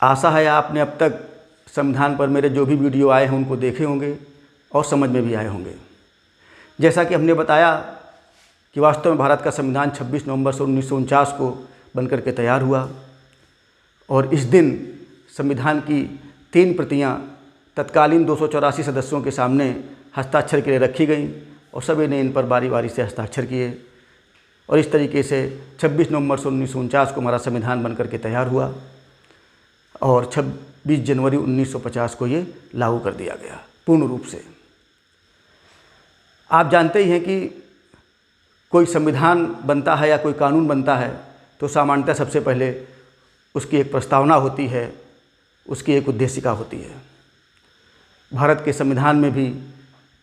आशा है आपने अब तक संविधान पर मेरे जो भी वीडियो आए हैं उनको देखे होंगे और समझ में भी आए होंगे। जैसा कि हमने बताया कि वास्तव में भारत का संविधान 26 नवंबर 1949 को बनकर के तैयार हुआ और इस दिन संविधान की 3 प्रतियां तत्कालीन 284 सदस्यों के सामने हस्ताक्षर के लिए रखी गईं और सभी ने इन पर बारी बारी से हस्ताक्षर किए और इस तरीके से 26 नवंबर 1949 को हमारा संविधान बनकर के तैयार हुआ और 26 जनवरी 1950 को ये लागू कर दिया गया पूर्ण रूप से। आप जानते ही हैं कि कोई संविधान बनता है या कोई कानून बनता है तो सामान्यतः सबसे पहले उसकी एक प्रस्तावना होती है, उसकी एक उद्देशिका होती है। भारत के संविधान में भी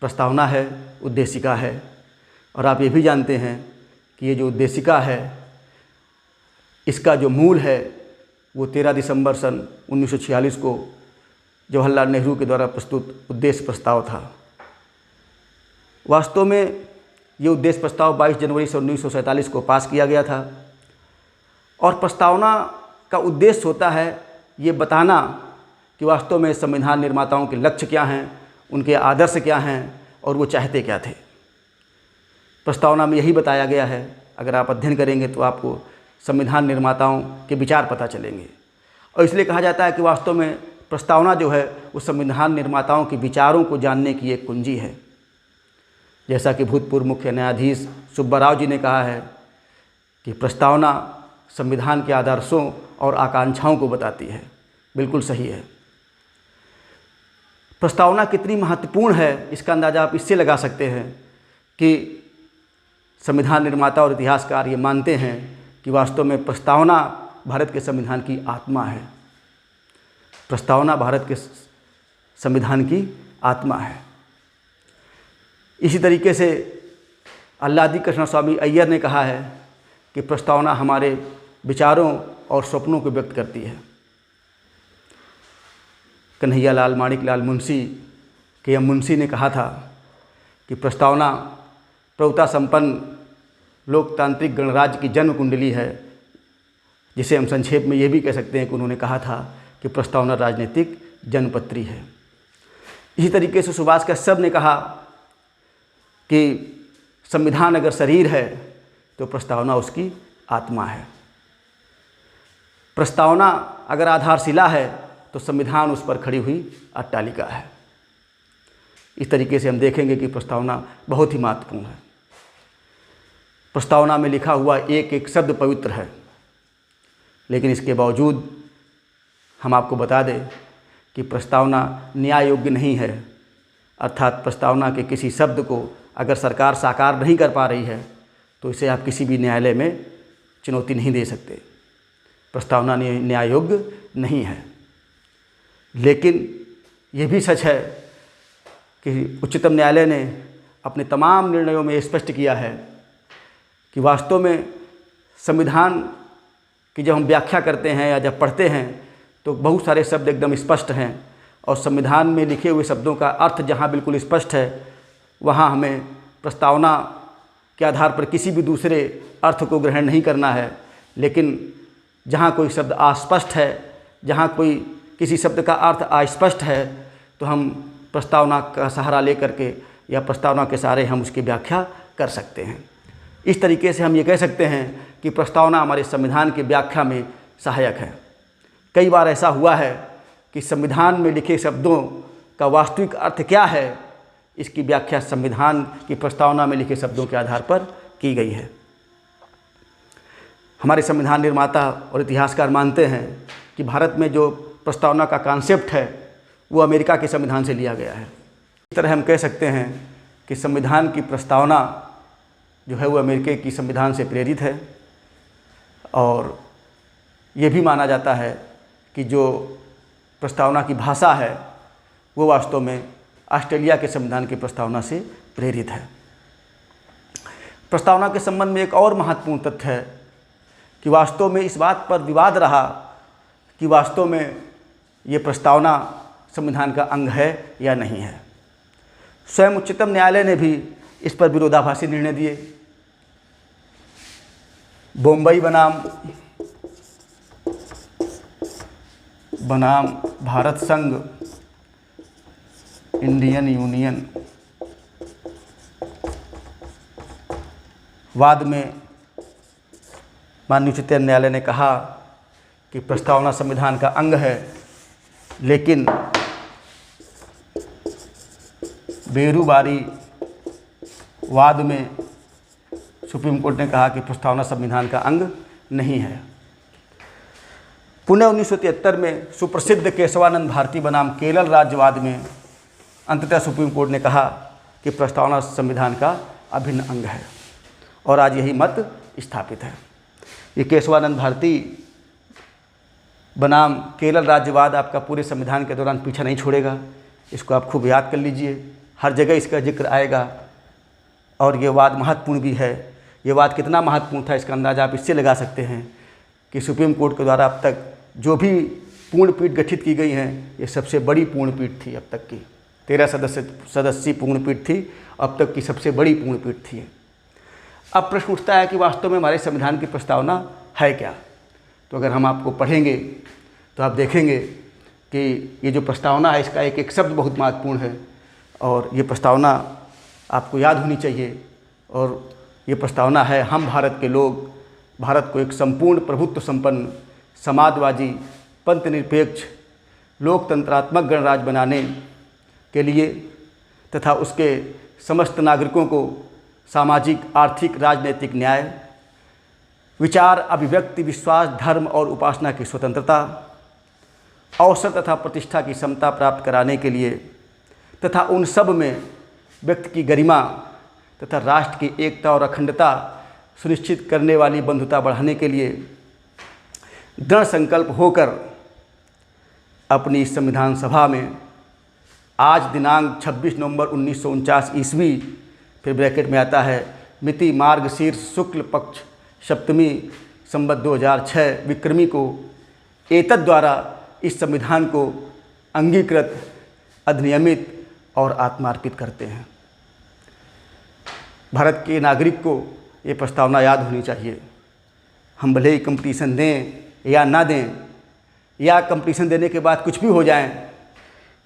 प्रस्तावना है, उद्देशिका है और आप ये भी जानते हैं कि ये जो उद्देशिका है इसका जो मूल है वो 13 दिसंबर सन 1946 को जवाहरलाल नेहरू के द्वारा प्रस्तुत उद्देश्य प्रस्ताव था। वास्तव में ये उद्देश्य प्रस्ताव 22 जनवरी सन 1947 को पास किया गया था और प्रस्तावना का उद्देश्य होता है ये बताना कि वास्तव में संविधान निर्माताओं के लक्ष्य क्या हैं, उनके आदर्श क्या हैं और वो चाहते क्या थे। प्रस्तावना में यही बताया गया है। अगर आप अध्ययन करेंगे तो आपको संविधान निर्माताओं के विचार पता चलेंगे और इसलिए कहा जाता है कि वास्तव में प्रस्तावना जो है वो संविधान निर्माताओं के विचारों को जानने की एक कुंजी है। जैसा कि भूतपूर्व मुख्य न्यायाधीश सुब्बा राव जी ने कहा है कि प्रस्तावना संविधान के आदर्शों और आकांक्षाओं को बताती है। बिल्कुल सही है। प्रस्तावना कितनी महत्वपूर्ण है इसका अंदाज़ा आप इससे लगा सकते हैं कि संविधान निर्माता और इतिहासकार ये मानते हैं कि वास्तव में प्रस्तावना भारत के संविधान की आत्मा है। प्रस्तावना भारत के संविधान की आत्मा है। इसी तरीके से आल्हादी कृष्ण स्वामी अय्यर ने कहा है कि प्रस्तावना हमारे विचारों और सपनों को व्यक्त करती है। कन्हैयालाल माणिकलाल मुंशी के मुंशी ने कहा था कि प्रस्तावना प्रभुता संपन्न लोकतांत्रिक गणराज्य की जन्म कुंडली है, जिसे हम संक्षेप में ये भी कह सकते हैं कि उन्होंने कहा था कि प्रस्तावना राजनीतिक जन्मपत्री है। इसी तरीके से सुभाष कश्यप ने कहा कि संविधान अगर शरीर है तो प्रस्तावना उसकी आत्मा है। प्रस्तावना अगर आधारशिला है तो संविधान उस पर खड़ी हुई अट्टालिका है। इस तरीके से हम देखेंगे कि प्रस्तावना बहुत ही महत्वपूर्ण है। प्रस्तावना में लिखा हुआ एक एक शब्द पवित्र है, लेकिन इसके बावजूद हम आपको बता दें कि प्रस्तावना न्याय योग्य नहीं है। अर्थात प्रस्तावना के किसी शब्द को अगर सरकार साकार नहीं कर पा रही है तो इसे आप किसी भी न्यायालय में चुनौती नहीं दे सकते। प्रस्तावना न्याय योग्य नहीं है। लेकिन यह भी सच है कि उच्चतम न्यायालय ने अपने तमाम निर्णयों में स्पष्ट किया है कि वास्तव में संविधान की जब हम व्याख्या करते हैं या जब पढ़ते हैं तो बहुत सारे शब्द एकदम स्पष्ट हैं और संविधान में लिखे हुए शब्दों का अर्थ जहाँ बिल्कुल स्पष्ट है वहाँ हमें प्रस्तावना के आधार पर किसी भी दूसरे अर्थ को ग्रहण नहीं करना है। लेकिन जहाँ कोई शब्द अस्पष्ट है, जहाँ कोई किसी शब्द का अर्थ अस्पष्ट है तो हम प्रस्तावना का सहारा लेकर के या प्रस्तावना के सहारे हम उसकी व्याख्या कर सकते हैं। इस तरीके से हम ये कह सकते हैं कि प्रस्तावना हमारे संविधान की व्याख्या में सहायक है। कई बार ऐसा हुआ है कि संविधान में लिखे शब्दों का वास्तविक अर्थ क्या है इसकी व्याख्या संविधान की प्रस्तावना में लिखे शब्दों के आधार पर की गई है। हमारे संविधान निर्माता और इतिहासकार मानते हैं कि भारत में जो प्रस्तावना का कॉन्सेप्ट है वो अमेरिका के संविधान से लिया गया है। इस तरह हम कह सकते हैं कि संविधान की प्रस्तावना जो है वो अमेरिका की संविधान से प्रेरित है और ये भी माना जाता है कि जो प्रस्तावना की भाषा है वो वास्तव में ऑस्ट्रेलिया के संविधान की प्रस्तावना से प्रेरित है। प्रस्तावना के संबंध में एक और महत्वपूर्ण तथ्य है कि वास्तव में इस बात पर विवाद रहा कि वास्तव में ये प्रस्तावना संविधान का अंग है या नहीं है। स्वयं उच्चतम न्यायालय ने भी इस पर विरोधाभासी निर्णय दिए। बॉम्बई बनाम बनाम भारत संघ इंडियन यूनियन वाद में माननीय उच्चतम न्यायालय ने कहा कि प्रस्तावना संविधान का अंग है, लेकिन बेरूबारी वाद में सुप्रीम कोर्ट ने कहा कि प्रस्तावना संविधान का अंग नहीं है। पुणे 1973 में सुप्रसिद्ध केशवानंद भारती बनाम केरल राज्यवाद में अंततः सुप्रीम कोर्ट ने कहा कि प्रस्तावना संविधान का अभिन्न अंग है और आज यही मत स्थापित है। ये केशवानंद भारती बनाम केरल राज्यवाद आपका पूरे संविधान के दौरान पीछा नहीं छोड़ेगा। इसको आप खूब याद कर लीजिए, हर जगह इसका जिक्र आएगा और ये वाद महत्वपूर्ण भी है। ये वाद कितना महत्वपूर्ण था इसका अंदाज़ा आप इससे लगा सकते हैं कि सुप्रीम कोर्ट के द्वारा अब तक जो भी पूर्ण पीठ गठित की गई हैं, ये सबसे बड़ी पूर्ण पीठ थी अब तक की। 13 सदस्यीय पूर्ण पीठ थी, अब तक की सबसे बड़ी पूर्ण पीठ थी। अब प्रश्न उठता है कि वास्तव में हमारे संविधान की प्रस्तावना है क्या। तो अगर हम आपको पढ़ेंगे तो आप देखेंगे कि ये जो प्रस्तावना है इसका एक एक शब्द बहुत महत्वपूर्ण है और ये प्रस्तावना आपको याद होनी चाहिए। और ये प्रस्तावना है, हम भारत के लोग भारत को एक संपूर्ण प्रभुत्व संपन्न समाजवादी पंथ निरपेक्ष लोकतंत्रात्मक गणराज्य बनाने के लिए तथा उसके समस्त नागरिकों को सामाजिक आर्थिक राजनीतिक न्याय, विचार अभिव्यक्ति विश्वास धर्म और उपासना की स्वतंत्रता, अवसर तथा प्रतिष्ठा की समता प्राप्त कराने के लिए तथा उन सब में व्यक्ति की गरिमा तथा राष्ट्र की एकता और अखंडता सुनिश्चित करने वाली बंधुता बढ़ाने के लिए दृढ़ संकल्प होकर अपनी संविधान सभा में आज दिनांक 26 नवंबर 1949 ईस्वी, फिर ब्रैकेट में आता है मिति मार्गशीर्ष शुक्ल पक्ष सप्तमी संवत 2006 विक्रमी को एतद् द्वारा इस संविधान को अंगीकृत अधिनियमित और आत्मार्पित करते हैं। भारत के नागरिक को ये प्रस्तावना याद होनी चाहिए। हम भले ही कंपटीशन दें या ना दें या कंपटीशन देने के बाद कुछ भी हो जाए,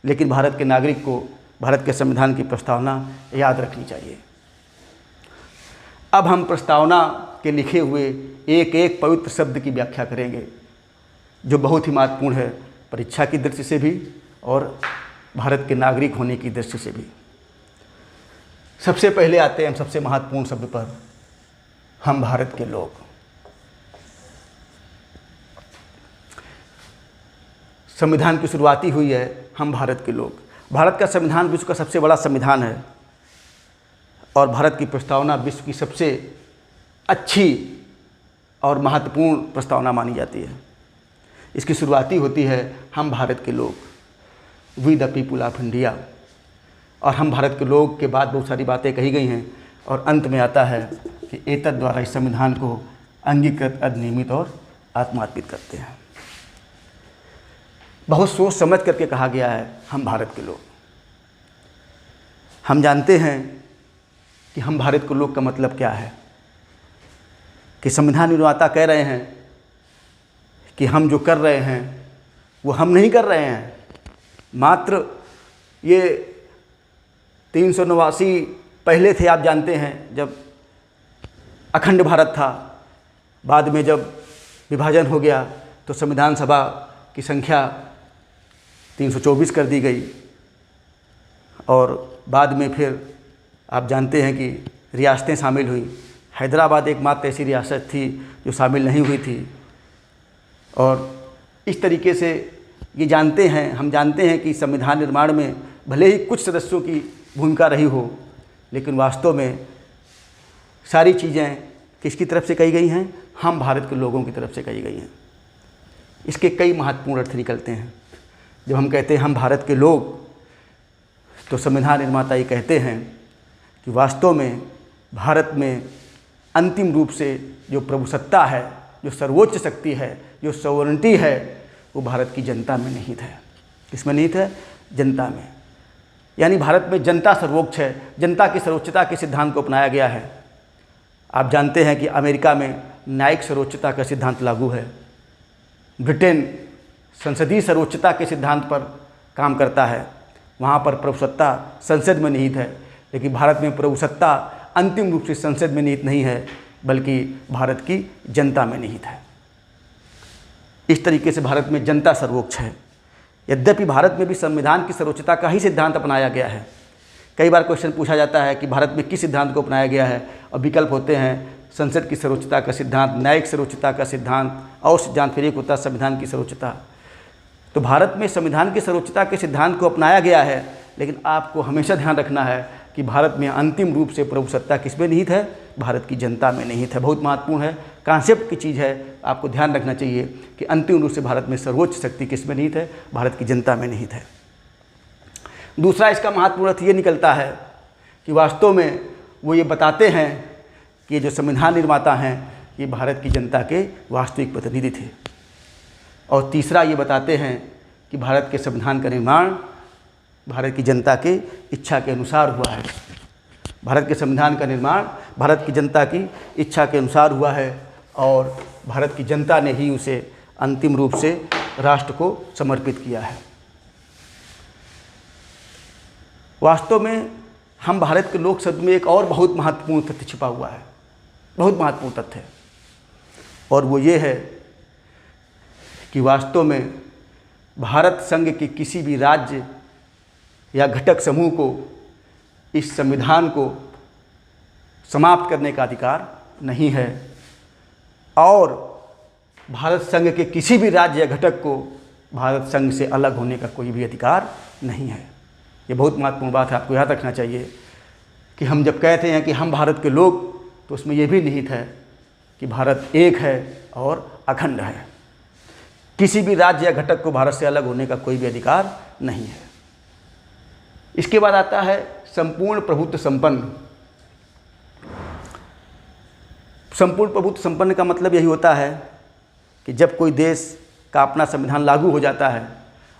लेकिन भारत के नागरिक को भारत के संविधान की प्रस्तावना याद रखनी चाहिए। अब हम प्रस्तावना के लिखे हुए एक एक पवित्र शब्द की व्याख्या करेंगे जो बहुत ही महत्वपूर्ण है, परीक्षा की दृष्टि से भी और भारत के नागरिक होने की दृष्टि से भी। सबसे पहले आते हैं हम सबसे महत्वपूर्ण शब्द पर, हम भारत के लोग। संविधान की शुरुआती हुई है हम भारत के लोग। भारत का संविधान विश्व का सबसे बड़ा संविधान है और भारत की प्रस्तावना विश्व की सबसे अच्छी और महत्वपूर्ण प्रस्तावना मानी जाती है। इसकी शुरुआती होती है हम भारत के लोग, we the people of India. और हम भारत के लोग के बाद बहुत सारी बातें कही गई हैं और अंत में आता है कि एतद् द्वारा इस संविधान को अंगीकृत अधिनियमित और आत्मार्पित करते हैं। बहुत सोच समझ करके कहा गया है हम भारत के लोग। हम जानते हैं कि हम भारत के लोग का मतलब क्या है, कि संविधान निर्माता कह रहे हैं कि हम जो कर रहे हैं वो हम नहीं कर रहे हैं, मात्र ये 389 पहले थे। आप जानते हैं जब अखंड भारत था, बाद में जब विभाजन हो गया तो संविधान सभा की संख्या 324 कर दी गई और बाद में फिर आप जानते हैं कि रियासतें शामिल हुई। हैदराबाद एकमात्र ऐसी रियासत थी जो शामिल नहीं हुई थी। और इस तरीके से ये जानते हैं, हम जानते हैं कि संविधान निर्माण में भले ही कुछ सदस्यों की भूमिका रही हो, लेकिन वास्तव में सारी चीज़ें किसकी तरफ से कही गई हैं, हम भारत के लोगों की तरफ से कही गई हैं। इसके कई महत्वपूर्ण अर्थ निकलते हैं। जब हम कहते हैं हम भारत के लोग, तो संविधान निर्माता ये कहते हैं कि वास्तव में भारत में अंतिम रूप से जो प्रभुसत्ता है, जो सर्वोच्च शक्ति है, जो सॉवरेनिटी है, वो भारत की जनता में निहित है। किसमें निहित है? जनता में। यानी भारत में जनता सर्वोच्च है। जनता की सर्वोच्चता के सिद्धांत को अपनाया गया है। आप जानते हैं कि अमेरिका में न्यायिक सर्वोच्चता का सिद्धांत लागू है। ब्रिटेन संसदीय सर्वोच्चता के सिद्धांत पर काम करता है, वहाँ पर प्रभुसत्ता संसद में निहित है। लेकिन भारत में प्रभुसत्ता अंतिम रूप से संसद में निहित नहीं है, बल्कि भारत की जनता में निहित है। इस तरीके से भारत में जनता सर्वोच्च है। यद्यपि भारत में भी संविधान की सर्वोच्चता का ही सिद्धांत अपनाया गया है। कई बार क्वेश्चन पूछा जाता है कि भारत में किस सिद्धांत को अपनाया गया है, और विकल्प होते हैं संसद की सर्वोच्चता का सिद्धांत, न्यायिक सर्वोच्चता का सिद्धांत, और सिद्धांत फिर एक होता है संविधान की सर्वोच्चता। तो भारत में संविधान की सर्वोच्चता के सिद्धांत को अपनाया गया है, लेकिन आपको हमेशा ध्यान रखना है कि भारत में अंतिम रूप से प्रभुसत्ता किस में निहित है? भारत की जनता में निहित है। बहुत महत्वपूर्ण है, कॉन्सेप्ट की चीज़ है, आपको ध्यान रखना चाहिए कि अंतिम रूप से भारत में सर्वोच्च शक्ति किस में निहित है? भारत की जनता में निहित है। दूसरा इसका महत्वपूर्ण अर्थ ये निकलता है कि वास्तव में वो ये बताते हैं कि जो संविधान निर्माता हैं ये भारत की जनता के वास्तविक प्रतिनिधि थे। और तीसरा ये बताते हैं कि भारत के संविधान का निर्माण भारत की जनता के इच्छा के अनुसार हुआ है। भारत के संविधान का निर्माण भारत की जनता की इच्छा के अनुसार हुआ है, और भारत की जनता ने ही उसे अंतिम रूप से राष्ट्र को समर्पित किया है। वास्तव में हम भारत के लोक शब्द में एक और बहुत महत्वपूर्ण तथ्य छिपा हुआ है, बहुत महत्वपूर्ण तथ्य है, और वो ये है कि वास्तव में भारत संघ के किसी भी राज्य या घटक समूह को इस संविधान को समाप्त करने का अधिकार नहीं है, और भारत संघ के किसी भी राज्य या घटक को भारत संघ से अलग होने का कोई भी अधिकार नहीं है। ये बहुत महत्वपूर्ण बात है, आपको याद रखना चाहिए कि हम जब कहते हैं कि हम भारत के लोग, तो उसमें यह भी निहित है कि भारत एक है और अखंड है। किसी भी राज्य या घटक को भारत से अलग होने का कोई भी अधिकार नहीं है। इसके बाद आता है संपूर्ण प्रभुत्व संपन्न। संपूर्ण प्रभुत्व संपन्न का मतलब यही होता है कि जब कोई देश का अपना संविधान लागू हो जाता है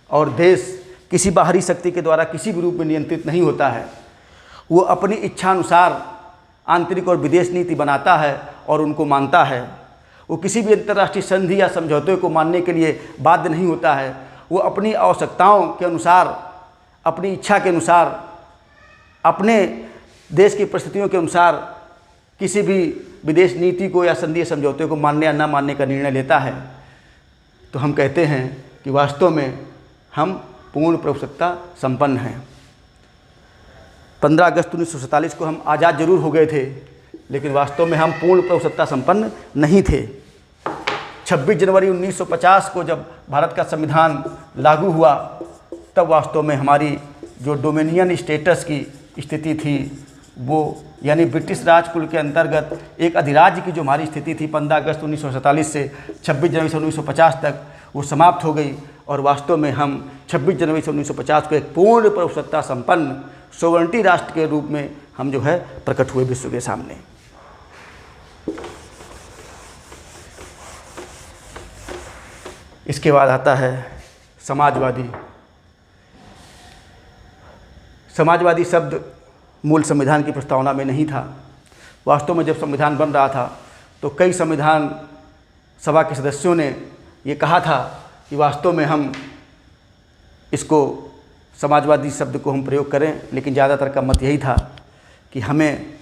और देश किसी बाहरी शक्ति के द्वारा किसी भी रूप में नियंत्रित नहीं होता है, वो अपनी इच्छा अनुसार आंतरिक और विदेश नीति बनाता है और उनको मानता है। वो किसी भी अंतर्राष्ट्रीय संधि या समझौते को मानने के लिए बाध्य नहीं होता है। वो अपनी आवश्यकताओं के अनुसार, अपनी इच्छा के अनुसार, अपने देश की परिस्थितियों के अनुसार किसी भी विदेश नीति को या संधि समझौते को मानने या न मानने का निर्णय लेता है। तो हम कहते हैं कि वास्तव में हम पूर्ण प्रभुसत्ता संपन्न हैं। 15 अगस्त 1947 को हम आज़ाद जरूर हो गए थे, लेकिन वास्तव में हम पूर्ण प्रभुसत्ता संपन्न नहीं थे। 26 जनवरी 1950 को जब भारत का संविधान लागू हुआ, तब वास्तव में हमारी जो डोमिनियन स्टेटस की स्थिति थी, वो यानी ब्रिटिश राजकुल के अंतर्गत एक अधिराज्य की जो हमारी स्थिति थी 15 अगस्त 1947 से 26 जनवरी से 1950 तक, वो समाप्त हो गई। और वास्तव में हम 26 जनवरी से 1950 को एक पूर्ण प्रभुसत्ता संपन्न सोवरेनिटी राष्ट्र के रूप में हम जो है प्रकट हुए विश्व के सामने। इसके बाद आता है समाजवादी। समाजवादी शब्द मूल संविधान की प्रस्तावना में नहीं था। वास्तव में जब संविधान बन रहा था तो कई संविधान सभा के सदस्यों ने ये कहा था कि वास्तव में हम इसको समाजवादी शब्द को हम प्रयोग करें, लेकिन ज़्यादातर का मत यही था कि हमें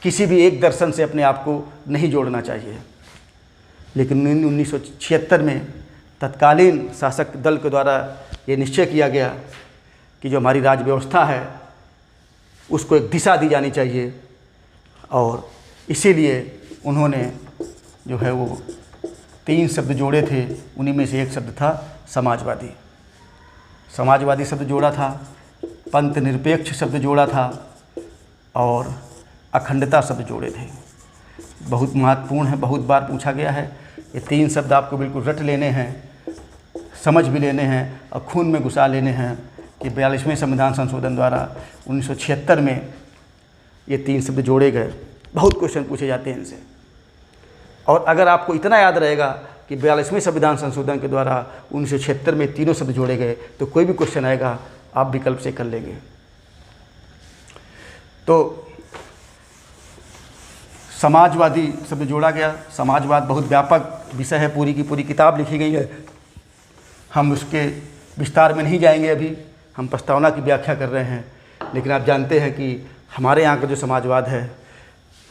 किसी भी एक दर्शन से अपने आप को नहीं जोड़ना चाहिए। लेकिन 1976 में तत्कालीन शासक दल के द्वारा ये निश्चय किया गया कि जो हमारी राज्य व्यवस्था है उसको एक दिशा दी जानी चाहिए, और इसीलिए उन्होंने जो है वो 3 शब्द जोड़े थे। उन्हीं में से एक शब्द था समाजवादी। समाजवादी शब्द जोड़ा था, पंथ निरपेक्ष शब्द जोड़ा था, और अखंडता शब्द जोड़े थे। बहुत महत्वपूर्ण है, बहुत बार पूछा गया है। ये 3 शब्द आपको बिल्कुल रट लेने हैं, समझ भी लेने हैं और खून में घुसा लेने हैं कि 42वें संविधान संशोधन द्वारा 1976 में ये 3 शब्द जोड़े गए। बहुत क्वेश्चन पूछे जाते हैं इनसे, और अगर आपको इतना याद रहेगा कि 42वें संविधान संशोधन के द्वारा 1976 में तीनों शब्द जोड़े गए, तो कोई भी क्वेश्चन आएगा आप विकल्प से कर लेंगे। तो समाजवादी शब्द जोड़ा गया। समाजवाद बहुत व्यापक विषय है, पूरी की पूरी किताब लिखी गई है हम उसके विस्तार में नहीं जाएंगे। अभी हम प्रस्तावना की व्याख्या कर रहे हैं, लेकिन आप जानते हैं कि हमारे यहाँ का जो समाजवाद है,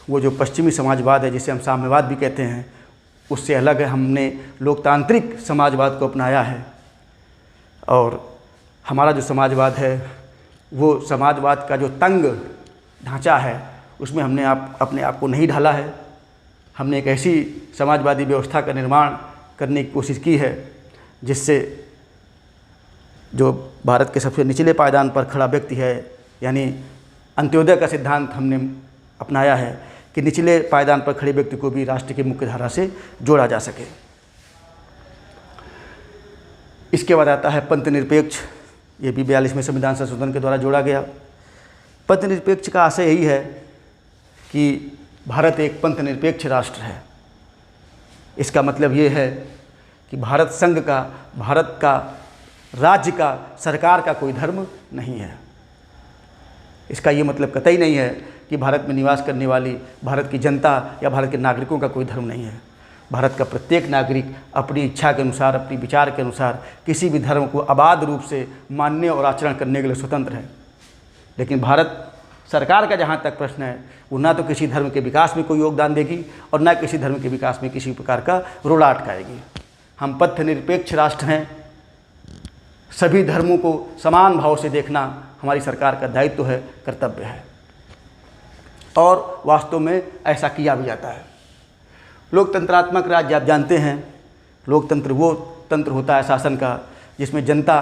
वो जो पश्चिमी समाजवाद है, जिसे हम साम्यवाद भी कहते हैं, उससे अलग है। हमने लोकतांत्रिक समाजवाद को अपनाया है, और हमारा जो समाजवाद है वो समाजवाद का जो तंग ढांचा है उसमें हमने अपने आप को नहीं ढाला है। हमने एक ऐसी समाजवादी व्यवस्था का निर्माण करने की कोशिश की है जिससे जो भारत के सबसे निचले पायदान पर खड़ा व्यक्ति है, यानी अंत्योदय का सिद्धांत हमने अपनाया है कि निचले पायदान पर खड़े व्यक्ति को भी राष्ट्र की मुख्य धारा से जोड़ा जा सके। इसके बाद आता है पंथ निरपेक्ष। ये भी 42वें संविधान संशोधन के द्वारा जोड़ा गया। पंथ निरपेक्ष का आशय यही है कि भारत एक पंथ निरपेक्ष राष्ट्र है। इसका मतलब ये है कि भारत संघ का, भारत का, राज्य का, सरकार का कोई धर्म नहीं है। इसका ये मतलब कतई नहीं है कि भारत में निवास करने वाली भारत की जनता या भारत के नागरिकों का कोई धर्म नहीं है। भारत का प्रत्येक नागरिक अपनी इच्छा के अनुसार, अपनी विचार के अनुसार किसी भी धर्म को अबाध रूप से मानने और आचरण करने के लिए स्वतंत्र है। लेकिन भारत सरकार का जहाँ तक प्रश्न है, वो ना तो किसी धर्म के विकास में कोई योगदान देगी और ना किसी धर्म के विकास में किसी प्रकार का रोड़ा अटकाएगी। हम पंथ निरपेक्ष राष्ट्र हैं। सभी धर्मों को समान भाव से देखना हमारी सरकार का दायित्व है, कर्तव्य है, और वास्तव में ऐसा किया भी जाता है। लोकतंत्रात्मक राज्य आप जानते हैं, लोकतंत्र वो तंत्र होता है शासन का जिसमें जनता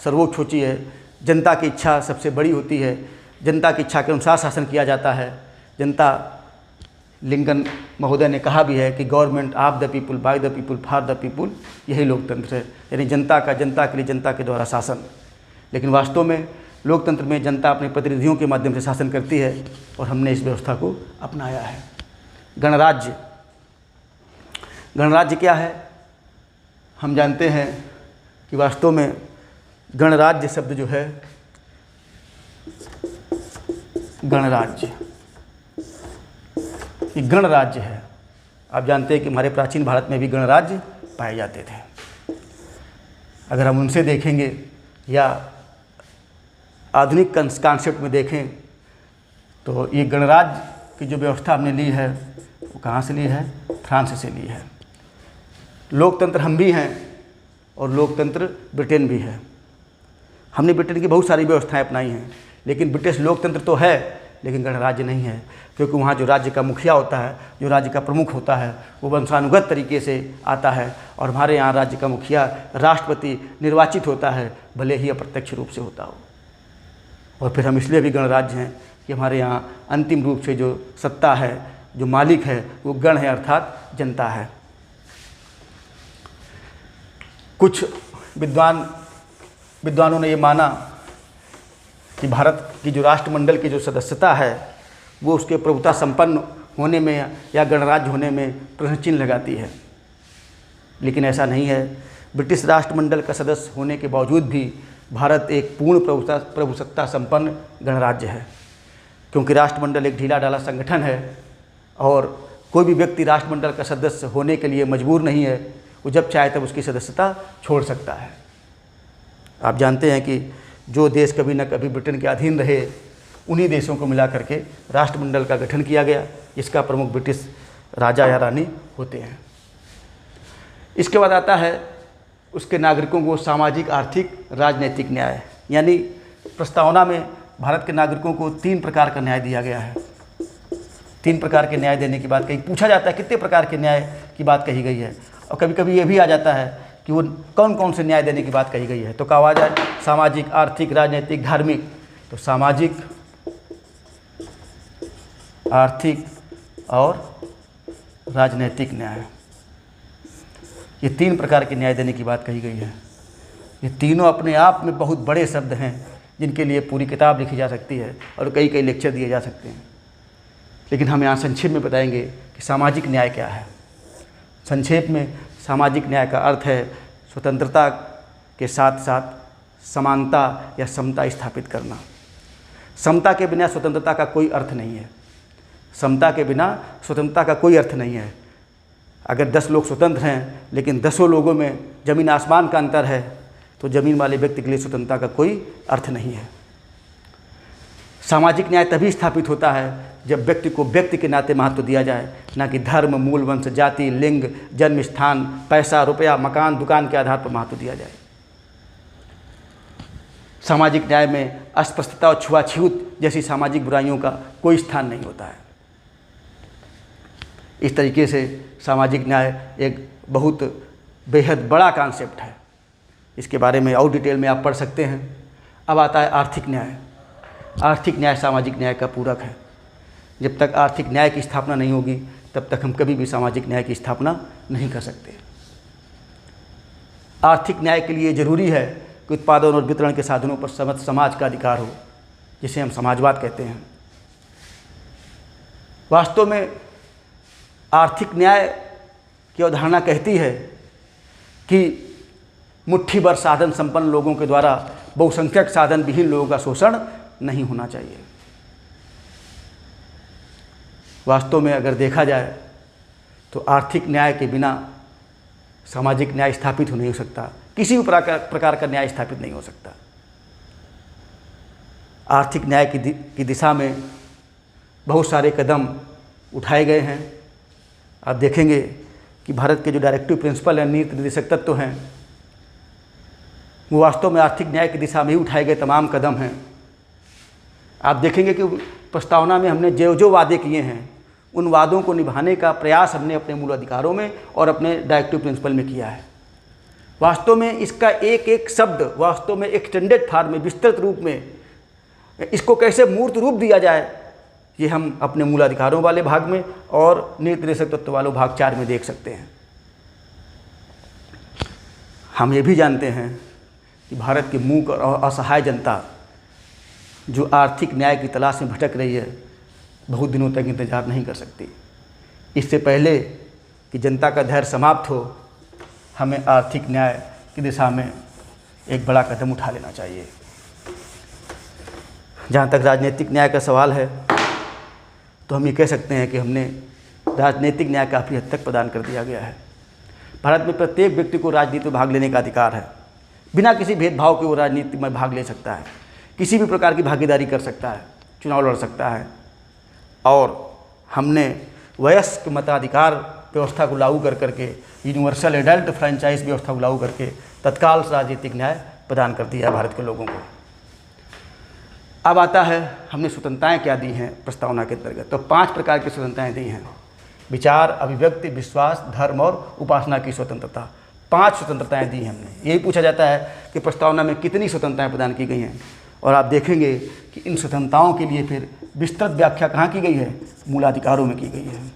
सर्वोच्च होती है, जनता की इच्छा सबसे बड़ी होती है, जनता की इच्छा के अनुसार शासन किया जाता है। जनता, लिंकन महोदय ने कहा भी है कि government of the people, by the people, for the people, यही लोकतंत्र है, यानी जनता का, जनता के लिए, जनता के द्वारा शासन। लेकिन वास्तव में लोकतंत्र में जनता अपने प्रतिनिधियों के माध्यम से शासन करती है, और हमने इस व्यवस्था को अपनाया है। गणराज्य, गणराज्य क्या है? हम जानते हैं कि वास्तव में गणराज्य शब्द जो है, गणराज्य, ये गणराज्य है। आप जानते हैं कि हमारे प्राचीन भारत में भी गणराज्य पाए जाते थे। अगर हम उनसे देखेंगे या आधुनिक कॉन्सेप्ट में देखें तो ये गणराज्य की जो व्यवस्था हमने ली है वो कहाँ से ली है? फ्रांस से ली है। लोकतंत्र हम भी हैं और लोकतंत्र ब्रिटेन भी है। हमने ब्रिटेन की बहुत सारी व्यवस्थाएं अपनाई हैं, लेकिन ब्रिटिश लोकतंत्र तो है लेकिन गणराज्य नहीं है, क्योंकि वहाँ जो राज्य का मुखिया होता है, जो राज्य का प्रमुख होता है, वो वंशानुगत तरीके से आता है, और हमारे यहाँ राज्य का मुखिया राष्ट्रपति निर्वाचित होता है, भले ही अप्रत्यक्ष रूप से होता हो। और फिर हम इसलिए भी गणराज्य हैं कि हमारे यहाँ अंतिम रूप से जो सत्ता है, जो मालिक है, वो गण है, अर्थात जनता है। कुछ विद्वानों ने ये माना कि भारत की जो राष्ट्रमंडल की जो सदस्यता है वो उसके प्रभुता संपन्न होने में या गणराज्य होने में प्रश्न चिन्ह लगाती है, लेकिन ऐसा नहीं है। ब्रिटिश राष्ट्रमंडल का सदस्य होने के बावजूद भी भारत एक पूर्ण प्रभुसत्ता संपन्न गणराज्य है, क्योंकि राष्ट्रमंडल एक ढीला ढाला संगठन है और कोई भी व्यक्ति राष्ट्रमंडल का सदस्य होने के लिए मजबूर नहीं है। वो जब चाहे तब उसकी सदस्यता छोड़ सकता है। आप जानते हैं कि जो देश कभी न कभी ब्रिटेन के अधीन रहे, उन्हीं देशों को मिला करके राष्ट्रमंडल का गठन किया गया, जिसका प्रमुख ब्रिटिश राजा या रानी होते हैं। इसके बाद आता है उसके नागरिकों को सामाजिक, आर्थिक, राजनीतिक न्याय, यानी प्रस्तावना में भारत के नागरिकों को 3 प्रकार का न्याय दिया गया है। 3 प्रकार के न्याय देने की बात कही, पूछा जाता है कितने प्रकार के न्याय की बात कही गई है, और कभी कभी ये भी आ जाता है कि वो कौन कौन से न्याय देने की बात कही गई है। तो कहा जाए सामाजिक, आर्थिक, राजनीतिक, धार्मिक। तो सामाजिक, आर्थिक और राजनीतिक न्याय, ये 3 प्रकार के न्याय देने की बात कही गई है। ये तीनों अपने आप में बहुत बड़े शब्द हैं, जिनके लिए पूरी किताब लिखी जा सकती है और कई कई लेक्चर दिए जा सकते हैं, लेकिन हम यहाँ संक्षेप में बताएंगे कि सामाजिक न्याय क्या है। संक्षेप में सामाजिक न्याय का अर्थ है स्वतंत्रता के साथ साथ समानता या समता स्थापित करना। समता के बिना स्वतंत्रता का कोई अर्थ नहीं है। समता के बिना स्वतंत्रता का कोई अर्थ नहीं है। अगर 10 लोग स्वतंत्र हैं लेकिन 10 लोगों में ज़मीन आसमान का अंतर है, तो ज़मीन वाले व्यक्ति के लिए स्वतंत्रता का कोई अर्थ नहीं है। सामाजिक न्याय तभी स्थापित होता है जब व्यक्ति को व्यक्ति के नाते महत्व दिया जाए, ना कि धर्म, मूल, वंश, जाति, लिंग, जन्म स्थान, पैसा, रुपया, मकान, दुकान के आधार पर महत्व दिया जाए। सामाजिक न्याय में अस्पृश्यता और छुआछूत जैसी सामाजिक बुराइयों का कोई स्थान नहीं होता है। इस तरीके से सामाजिक न्याय एक बहुत बेहद बड़ा कॉन्सेप्ट है। इसके बारे में और डिटेल में आप पढ़ सकते हैं। अब आता है आर्थिक न्याय। आर्थिक न्याय सामाजिक न्याय का पूरक है। जब तक आर्थिक न्याय की स्थापना नहीं होगी तब तक हम कभी भी सामाजिक न्याय की स्थापना नहीं कर सकते। आर्थिक न्याय के लिए ज़रूरी है कि उत्पादन और वितरण के साधनों पर समस्त समाज का अधिकार हो, जिसे हम समाजवाद कहते हैं। वास्तव में आर्थिक न्याय की अवधारणा कहती है कि मुट्ठी भर साधन संपन्न लोगों के द्वारा बहुसंख्यक साधन विहीन लोगों का शोषण नहीं होना चाहिए। वास्तव में अगर देखा जाए तो आर्थिक न्याय के बिना सामाजिक न्याय स्थापित हो नहीं हो सकता, किसी भी प्रकार का न्याय स्थापित नहीं हो सकता। आर्थिक न्याय की दिशा में बहुत सारे कदम उठाए गए हैं। आप देखेंगे कि भारत के जो डायरेक्टिव प्रिंसिपल हैं, नीति निर्देशक तत्व हैं, वो वास्तव में आर्थिक न्याय की दिशा में ही उठाए गए तमाम कदम हैं। आप देखेंगे कि प्रस्तावना में हमने जो वादे किए हैं उन वादों को निभाने का प्रयास हमने अपने मूल अधिकारों में और अपने डायरेक्टिव प्रिंसिपल में किया है। वास्तव में इसका एक एक शब्द वास्तव में एक्सटेंडेड फॉर्म में, विस्तृत रूप में इसको कैसे मूर्त रूप दिया जाए, ये हम अपने मूल अधिकारों वाले भाग में और नीति निर्देशक तत्व वाले भाग 4 में देख सकते हैं। हम ये भी जानते हैं कि भारत की मूक और असहाय जनता जो आर्थिक न्याय की तलाश में भटक रही है, बहुत दिनों तक इंतजार नहीं कर सकती। इससे पहले कि जनता का धैर्य समाप्त हो, हमें आर्थिक न्याय की दिशा में एक बड़ा कदम उठा लेना चाहिए। जहाँ तक राजनीतिक न्याय का सवाल है तो हम ये कह सकते हैं कि हमने राजनीतिक न्याय काफ़ी हद तक प्रदान कर दिया गया है। भारत में प्रत्येक व्यक्ति को राजनीति में भाग लेने का अधिकार है। बिना किसी भेदभाव के वो राजनीति में भाग ले सकता है, किसी भी प्रकार की भागीदारी कर सकता है, चुनाव लड़ सकता है। और हमने वयस्क मताधिकार व्यवस्था को लागू करके, यूनिवर्सल एडल्ट फ्रेंचाइज व्यवस्था को लागू करके तत्काल राजनीतिक न्याय प्रदान कर दिया है भारत के लोगों को। अब आता है हमने स्वतंत्रताएं क्या दी हैं प्रस्तावना के अंतर्गत। तो 5 प्रकार की स्वतंत्रताएं दी हैं: विचार, अभिव्यक्ति, विश्वास, धर्म और उपासना की स्वतंत्रता। 5 स्वतंत्रताएं दी हैं हमने। यही पूछा जाता है कि प्रस्तावना में कितनी स्वतंत्रताएं प्रदान की गई हैं, और आप देखेंगे कि इन स्वतंत्रताओं के लिए फिर विस्तृत व्याख्या कहाँ की गई है? मूलाधिकारों में की गई है।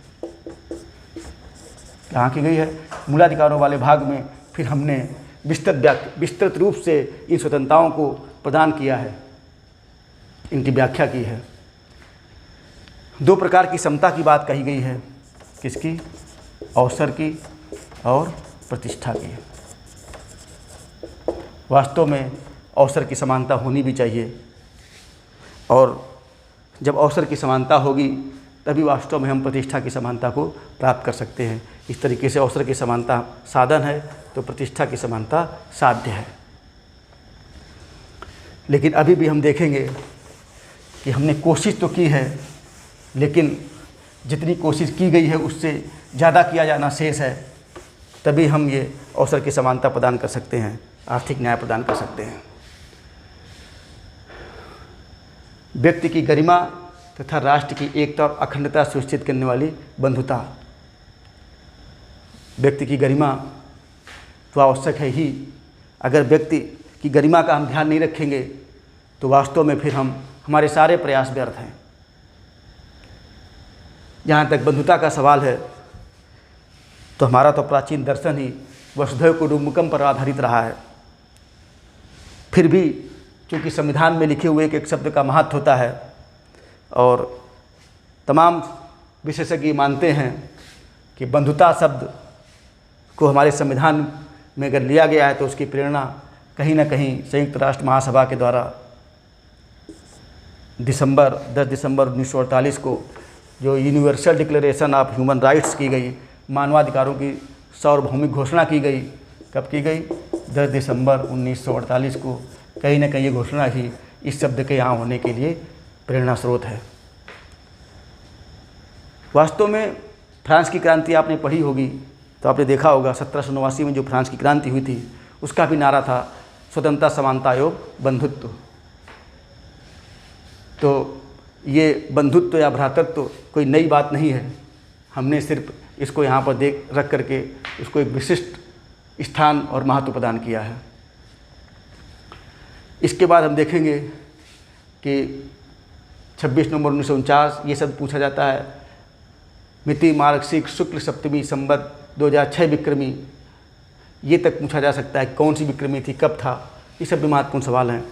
कहाँ की गई है? मूलाधिकारों वाले भाग में फिर हमने विस्तृत रूप से इन स्वतंत्रताओं को प्रदान किया है, इनकी व्याख्या की है। 2 प्रकार की समता की बात कही गई है। किसकी? अवसर की और प्रतिष्ठा की। वास्तव में अवसर की समानता होनी भी चाहिए, और जब अवसर की समानता होगी तभी वास्तव में हम प्रतिष्ठा की समानता को प्राप्त कर सकते हैं। इस तरीके से अवसर की समानता साधन है तो प्रतिष्ठा की समानता साध्य है। लेकिन अभी भी हम देखेंगे कि हमने कोशिश तो की है, लेकिन जितनी कोशिश की गई है उससे ज़्यादा किया जाना शेष है। तभी हम ये अवसर की समानता प्रदान कर सकते हैं, आर्थिक न्याय प्रदान कर सकते हैं। व्यक्ति की गरिमा तथा राष्ट्र की एकता और अखंडता सुनिश्चित करने वाली बंधुता। व्यक्ति की गरिमा तो आवश्यक है ही। अगर व्यक्ति की गरिमा का हम ध्यान नहीं रखेंगे तो वास्तव में फिर हमारे सारे प्रयास व्यर्थ हैं। जहाँ तक बंधुता का सवाल है तो हमारा तो प्राचीन दर्शन ही वसुधैव कुटुम्बकम पर आधारित रहा है। फिर भी चूँकि संविधान में लिखे हुए एक शब्द का महत्व होता है, और तमाम विशेषज्ञ मानते हैं कि बंधुता शब्द को हमारे संविधान में अगर लिया गया है तो उसकी प्रेरणा कहीं ना कहीं संयुक्त राष्ट्र महासभा के द्वारा 10 दिसंबर 1948 को जो universal declaration of human rights की गई, मानवाधिकारों की सार्वभौमिक घोषणा की गई। कब की गई? 10 दिसंबर 1948 को कहीं ना कहीं ये घोषणा ही इस शब्द के यहाँ होने के लिए प्रेरणा स्रोत है। वास्तव में फ्रांस की क्रांति आपने पढ़ी होगी तो आपने देखा होगा 1789 में जो फ्रांस की क्रांति हुई थी उसका भी नारा था स्वतंत्रता, समानता एवं बंधुत्व। तो ये बंधुत्व या भ्रातृत्व कोई नई बात नहीं है, हमने सिर्फ इसको यहाँ पर रख करके उसको एक विशिष्ट स्थान और महत्व प्रदान किया है। इसके बाद हम देखेंगे कि 26 नवंबर 1949 ये सब पूछा जाता है। मिति मार्गशीर्ष शुक्ल सप्तमी संवत 2006 विक्रमी, ये तक पूछा जा सकता है कौन सी विक्रमी थी, कब था। ये सब भी महत्वपूर्ण सवाल हैं।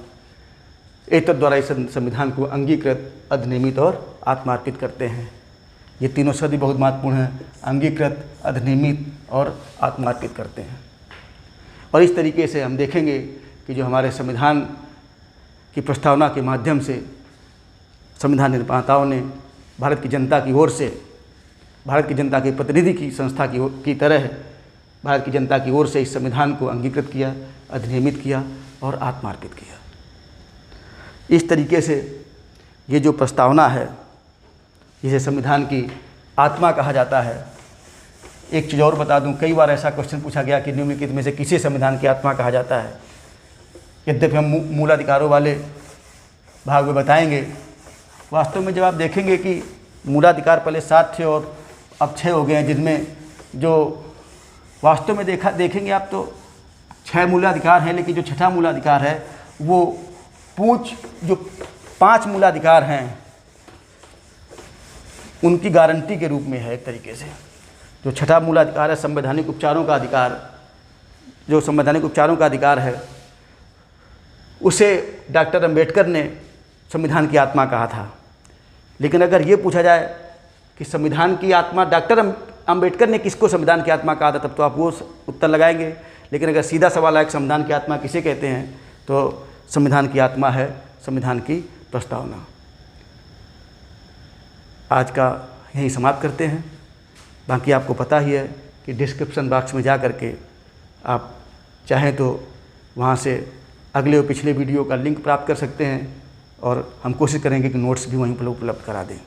एतद् द्वारा इस संविधान को अंगीकृत, अधिनियमित और आत्मार्पित करते हैं। ये तीनों शब्द बहुत महत्वपूर्ण हैं, अंगीकृत, अधिनियमित और आत्मार्पित करते हैं। और इस तरीके से हम देखेंगे कि जो हमारे संविधान की प्रस्तावना के माध्यम से संविधान निर्माताओं ने भारत की जनता की ओर से, भारत की जनता के प्रतिनिधि की संस्था की तरह भारत की जनता की ओर से इस संविधान को अंगीकृत किया, अधिनियमित किया और आत्मार्पित किया। इस तरीके से ये जो प्रस्तावना है जिसे संविधान की आत्मा कहा जाता है। एक चीज़ और बता दूं, कई बार ऐसा क्वेश्चन पूछा गया कि निम्नलिखित में से किसे संविधान की आत्मा कहा जाता है। यद्यपि हम मूलाधिकारों वाले भाग में बताएंगे, वास्तव में जब आप देखेंगे कि मूलाधिकार पहले 7 थे और अब 6 हो गए हैं, जिनमें जो वास्तव में देखेंगे आप तो 6 मूलाधिकार हैं, लेकिन जो छठा मूलाधिकार है वो जो 5 मूलाधिकार हैं उनकी गारंटी के रूप में है। एक तरीके से जो छठा मूलाधिकार है संवैधानिक उपचारों का अधिकार, जो संवैधानिक उपचारों का अधिकार है, उसे डॉक्टर अंबेडकर ने संविधान की आत्मा कहा था। लेकिन अगर ये पूछा जाए कि संविधान की आत्मा डॉक्टर अंबेडकर ने किसको संविधान की आत्मा कहा था, तब तो आप वो उत्तर लगाएंगे। लेकिन अगर सीधा सवाल है कि संविधान की आत्मा किसे कहते हैं, तो संविधान की आत्मा है संविधान की प्रस्तावना। आज का यहीं समाप्त करते हैं। बाकी आपको पता ही है कि डिस्क्रिप्शन बॉक्स में जा कर के आप चाहें तो वहाँ से अगले और पिछले वीडियो का लिंक प्राप्त कर सकते हैं और हम कोशिश करेंगे कि नोट्स भी वहीं पर उपलब्ध करा दें।